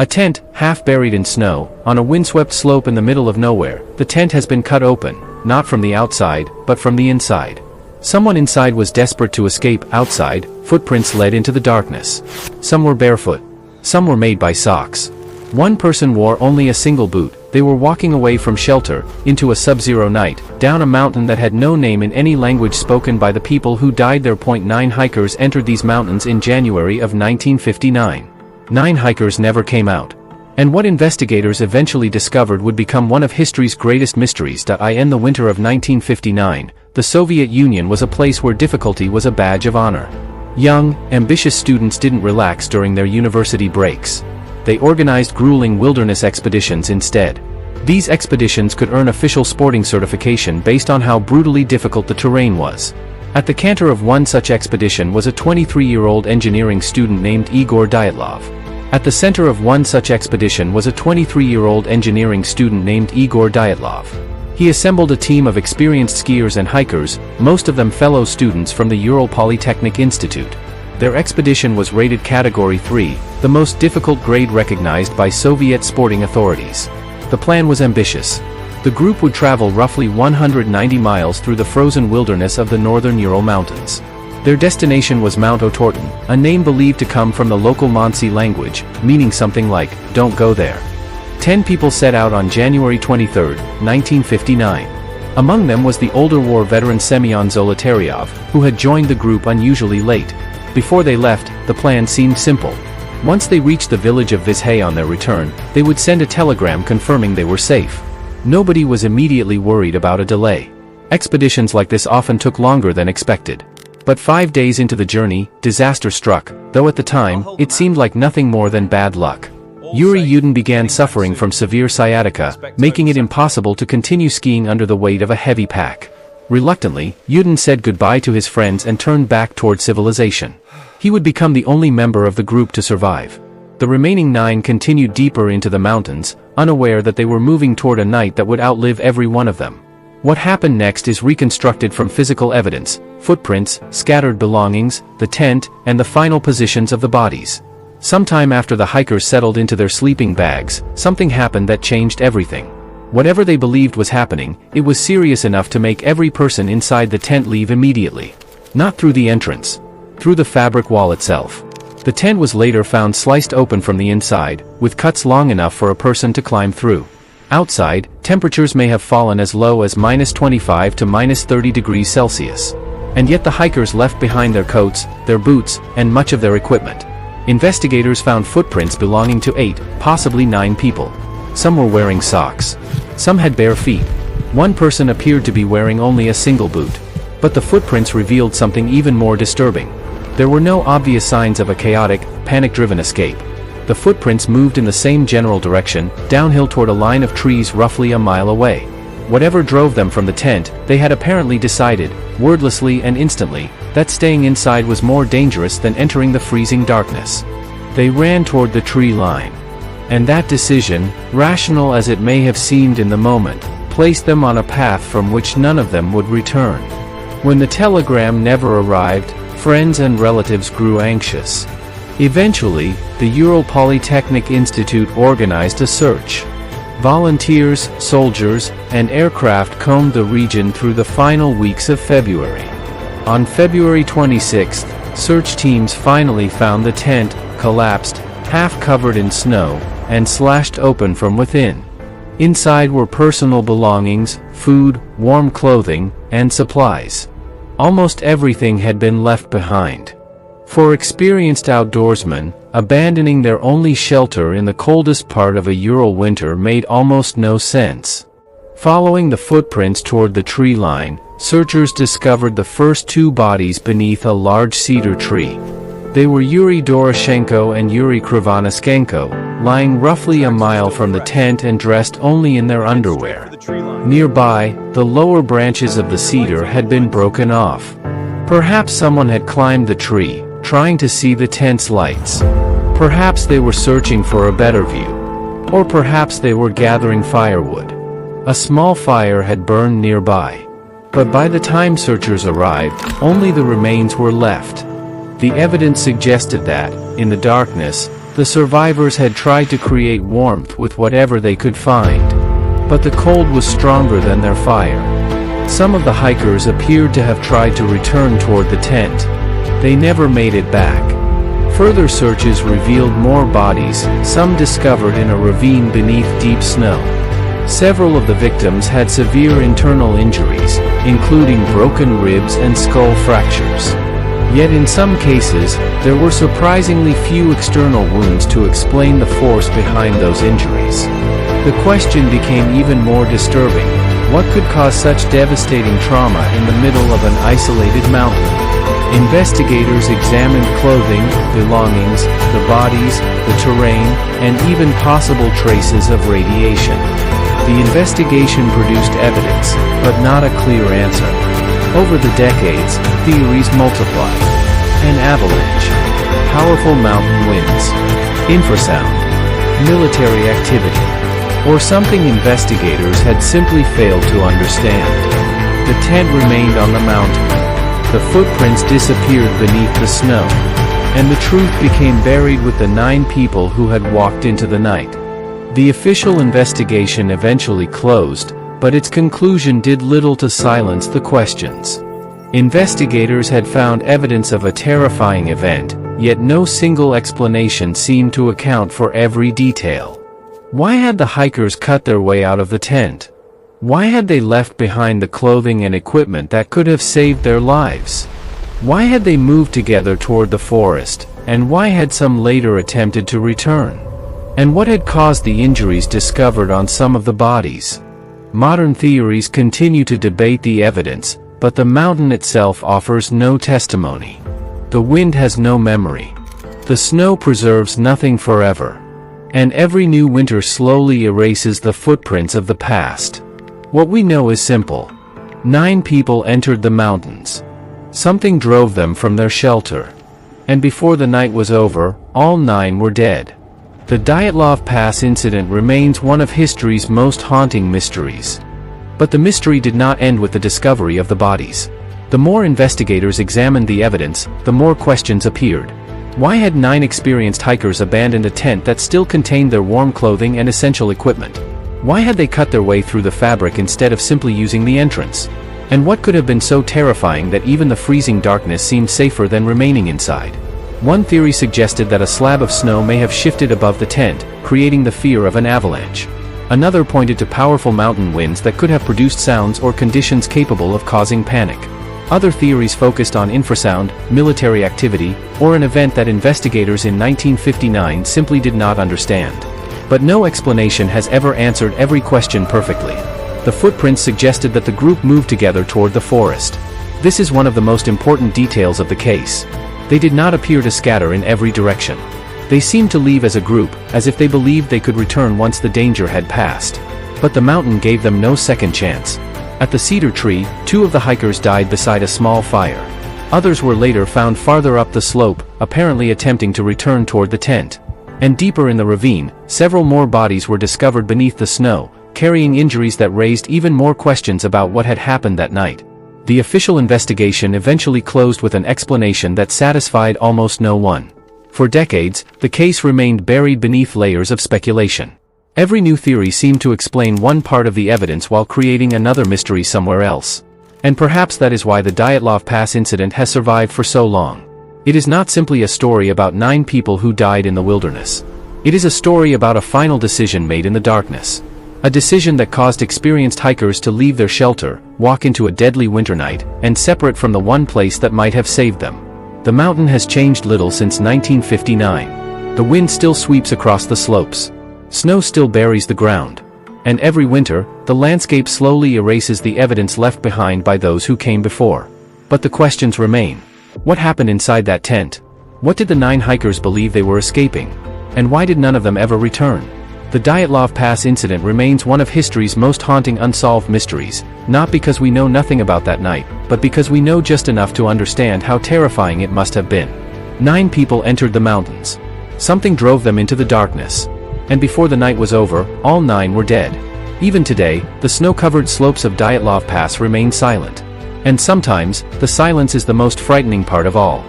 A tent, half buried in snow, on a windswept slope in the middle of nowhere. The tent has been cut open, not from the outside, but from the inside. Someone inside was desperate to escape. Outside, footprints led into the darkness. Some were barefoot. Some were made by socks. One person wore only a single boot. They were walking away from shelter, into a sub-zero night, down a mountain that had no name in any language spoken by the people who died there. 9 hikers entered these mountains in January of 1959. 9 hikers never came out. And what investigators eventually discovered would become one of history's greatest mysteries. In the winter of 1959, the Soviet Union was a place where difficulty was a badge of honor. Young, ambitious students didn't relax during their university breaks. They organized grueling wilderness expeditions instead. These expeditions could earn official sporting certification based on how brutally difficult the terrain was. At the cantor of one such expedition was a 23-year-old engineering student named Igor Dyatlov. At the center of one such expedition was a 23-year-old engineering student named Igor Dyatlov. He assembled a team of experienced skiers and hikers, most of them fellow students from the Ural Polytechnic Institute. Their expedition was rated Category 3, the most difficult grade recognized by Soviet sporting authorities. The plan was ambitious. The group would travel roughly 190 miles through the frozen wilderness of the northern Ural Mountains. Their destination was Mount Otorten, a name believed to come from the local Mansi language, meaning something like, "Don't go there." 10 people set out on January 23, 1959. Among them was the older war veteran Semyon Zolotaryov, who had joined the group unusually late. Before they left, the plan seemed simple. Once they reached the village of Vizhay on their return, they would send a telegram confirming they were safe. Nobody was immediately worried about a delay. Expeditions like this often took longer than expected. But 5 days into the journey, disaster struck, though at the time, it seemed like nothing more than bad luck. Yuri Yudin began suffering from severe sciatica, making it impossible to continue skiing under the weight of a heavy pack. Reluctantly, Yudin said goodbye to his friends and turned back toward civilization. He would become the only member of the group to survive. The remaining 9 continued deeper into the mountains, unaware that they were moving toward a night that would outlive every one of them. What happened next is reconstructed from physical evidence: footprints, scattered belongings, the tent, and the final positions of the bodies. Sometime after the hikers settled into their sleeping bags, something happened that changed everything. Whatever they believed was happening, it was serious enough to make every person inside the tent leave immediately. Not through the entrance. Through the fabric wall itself. The tent was later found sliced open from the inside, with cuts long enough for a person to climb through. Outside, temperatures may have fallen as low as -25 to -30 degrees Celsius. And yet the hikers left behind their coats, their boots, and much of their equipment. Investigators found footprints belonging to 8, possibly 9 people. Some were wearing socks. Some had bare feet. One person appeared to be wearing only a single boot. But the footprints revealed something even more disturbing. There were no obvious signs of a chaotic, panic-driven escape. The footprints moved in the same general direction, downhill toward a line of trees roughly a mile away. Whatever drove them from the tent, they had apparently decided, wordlessly and instantly, that staying inside was more dangerous than entering the freezing darkness. They ran toward the tree line. And that decision, rational as it may have seemed in the moment, placed them on a path from which none of them would return. When the telegram never arrived, friends and relatives grew anxious. Eventually, the Ural Polytechnic Institute organized a search. Volunteers, soldiers, and aircraft combed the region through the final weeks of February. On February 26, search teams finally found the tent, collapsed, half covered in snow, and slashed open from within. Inside were personal belongings, food, warm clothing, and supplies. Almost everything had been left behind. For experienced outdoorsmen, abandoning their only shelter in the coldest part of a Ural winter made almost no sense. Following the footprints toward the tree line, searchers discovered the first 2 bodies beneath a large cedar tree. They were Yuri Doroshenko and Yuri Krivonischenko, lying roughly a mile from the tent and dressed only in their underwear. Nearby, the lower branches of the cedar had been broken off. Perhaps someone had climbed the tree, trying to see the tent's lights. Perhaps they were searching for a better view. Or perhaps they were gathering firewood. A small fire had burned nearby. But by the time searchers arrived, only the remains were left. The evidence suggested that, in the darkness, the The survivors had tried to create warmth with whatever they could find. But the cold was stronger than their fire. Some of the hikers appeared to have tried to return toward the tent. They never made it back. Further searches revealed more bodies, some discovered in a ravine beneath deep snow. Several of the victims had severe internal injuries, including broken ribs and skull fractures. Yet in some cases, there were surprisingly few external wounds to explain the force behind those injuries. The question became even more disturbing. What could cause such devastating trauma in the middle of an isolated mountain? Investigators examined clothing, belongings, the bodies, the terrain, and even possible traces of radiation. The investigation produced evidence, but not a clear answer. Over the decades, theories multiplied. An avalanche, powerful mountain winds, infrasound, military activity, or something investigators had simply failed to understand. The tent remained on the mountain. The footprints disappeared beneath the snow, and the truth became buried with the 9 people who had walked into the night. The official investigation eventually closed, but its conclusion did little to silence the questions. Investigators had found evidence of a terrifying event, yet no single explanation seemed to account for every detail. Why had the hikers cut their way out of the tent? Why had they left behind the clothing and equipment that could have saved their lives? Why had they moved together toward the forest, and why had some later attempted to return? And what had caused the injuries discovered on some of the bodies? Modern theories continue to debate the evidence, but the mountain itself offers no testimony. The wind has no memory. The snow preserves nothing forever. And every new winter slowly erases the footprints of the past. What we know is simple. 9 people entered the mountains. Something drove them from their shelter. And before the night was over, all 9 were dead. The Dyatlov Pass Incident remains one of history's most haunting mysteries. But the mystery did not end with the discovery of the bodies. The more investigators examined the evidence, the more questions appeared. Why had 9 experienced hikers abandoned a tent that still contained their warm clothing and essential equipment? Why had they cut their way through the fabric instead of simply using the entrance? And what could have been so terrifying that even the freezing darkness seemed safer than remaining inside? One theory suggested that a slab of snow may have shifted above the tent, creating the fear of an avalanche. Another pointed to powerful mountain winds that could have produced sounds or conditions capable of causing panic. Other theories focused on infrasound, military activity, or an event that investigators in 1959 simply did not understand. But no explanation has ever answered every question perfectly. The footprints suggested that the group moved together toward the forest. This is one of the most important details of the case. They did not appear to scatter in every direction. They seemed to leave as a group, as if they believed they could return once the danger had passed. But the mountain gave them no second chance. At the cedar tree, 2 of the hikers died beside a small fire. Others were later found farther up the slope, apparently attempting to return toward the tent. And deeper in the ravine, several more bodies were discovered beneath the snow, carrying injuries that raised even more questions about what had happened that night. The official investigation eventually closed with an explanation that satisfied almost no one. For decades, the case remained buried beneath layers of speculation. Every new theory seemed to explain one part of the evidence while creating another mystery somewhere else. And perhaps that is why the Dyatlov Pass incident has survived for so long. It is not simply a story about 9 people who died in the wilderness. It is a story about a final decision made in the darkness. A decision that caused experienced hikers to leave their shelter, walk into a deadly winter night, and separate from the one place that might have saved them. The mountain has changed little since 1959. The wind still sweeps across the slopes. Snow still buries the ground. And every winter, the landscape slowly erases the evidence left behind by those who came before. But the questions remain. What happened inside that tent? What did the 9 hikers believe they were escaping? And why did none of them ever return? The Dyatlov Pass incident remains one of history's most haunting unsolved mysteries, not because we know nothing about that night, but because we know just enough to understand how terrifying it must have been. 9 people entered the mountains. Something drove them into the darkness. And before the night was over, all 9 were dead. Even today, the snow-covered slopes of Dyatlov Pass remain silent. And sometimes, the silence is the most frightening part of all.